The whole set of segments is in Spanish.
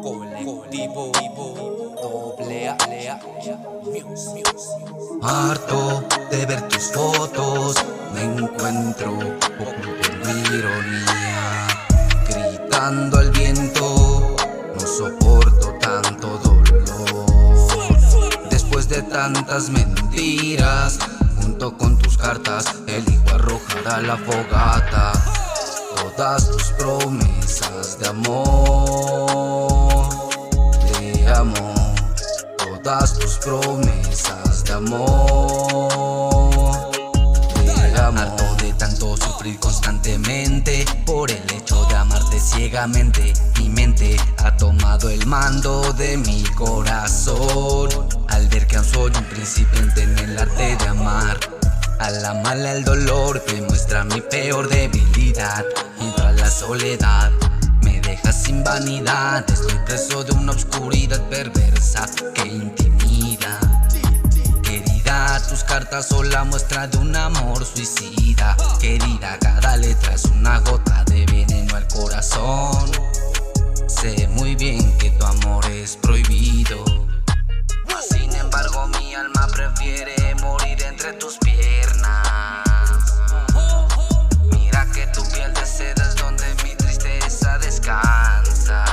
Colectivo doble A, Harto de ver tus fotos, me encuentro oculto en mi ironía, gritando al viento, no soporto tanto dolor. Después de tantas mentiras, junto con tus cartas, elijo arrojar a la fogata todas tus promesas de amor. Te amo, todas tus promesas de amor. Te amo. Harto de tanto sufrir constantemente por el hecho de amarte ciegamente. Mi mente ha tomado el mando de mi corazón al ver que aún soy un principiante en el arte de amar. A la mala el dolor me muestra mi peor debilidad, mientras la soledad me deja sin vanidad. Estoy preso de una oscuridad perversa que intimida. Querida, tus cartas son la muestra de un amor suicida. Querida, cada letra es una gota de veneno al corazón. Sé muy bien que tu amor es prohibido, sin embargo mi alma prefiere morir entre tus piernas. Mira que tu piel de seda es donde mi tristeza descansa.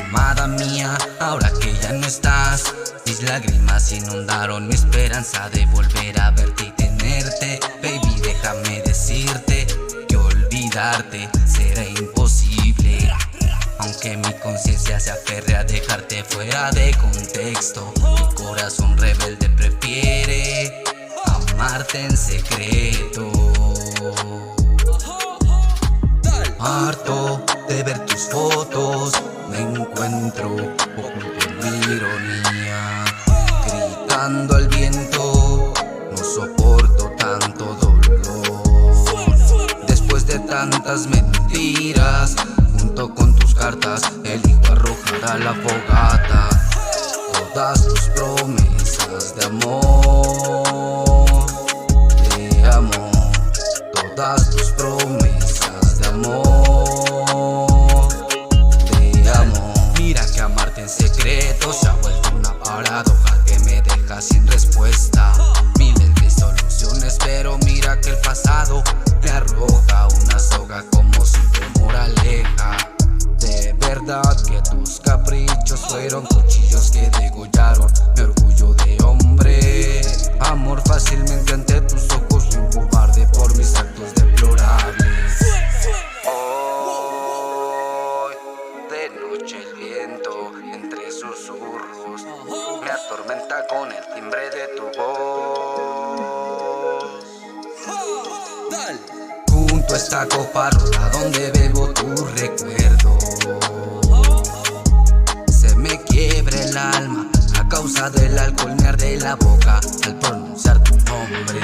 Amada mía, ahora que ya no estás, mis lágrimas inundaron mi esperanza de volver a verte y tenerte. Baby, déjame decirte que olvidarte será imposible, aunque mi conciencia se aferre a dejarte fuera de contexto. Mi corazón rebelde prefiere amarte en secreto. Harto de ver tus fotos, me encuentro oculto en mi ironía, gritando al viento, no soporto tanto dolor. Después de tantas mentiras, junto con tus cartas, elijo arrojar a la fogata todas tus promesas de amor. Te amo, todas tus promesas de amor. Te amo. Mira que amarte en secreto se ha vuelto una paradoja que me deja sin respuesta. Miles de soluciones, pero mira que el pasado me arroja una soga como simple moraleja. De verdad que tus caprichos fueron cuchillos que degollaron mi orgullo de hombre. Amor fácilmente ante tus ojos, soy un cobarde por mis actos deplorables. Hoy de noche el viento entre susurros me atormenta con el timbre de tu voz. Junto a esta copa rota donde bebo tu recuerdo, se me quiebra el alma a causa del alcohol, me arde la boca al pronunciar tu nombre.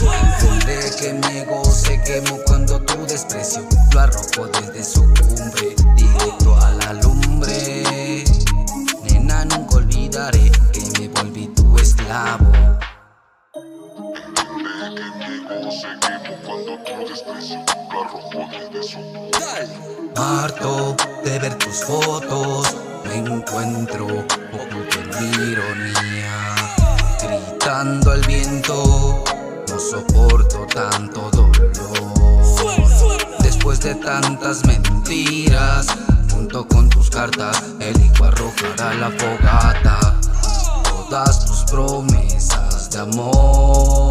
Entiende que mi ego se quemó cuando tu desprecio lo arrojó desde su cumbre, directo a la lumbre. Nena, nunca olvidaré que me volví tu esclavo. Harto de ver tus fotos, me encuentro oculto en mi ironía, gritando al viento, no soporto tanto dolor. Después de tantas mentiras, junto con tus cartas, elijo arrojar a la fogata todas tus promesas de amor.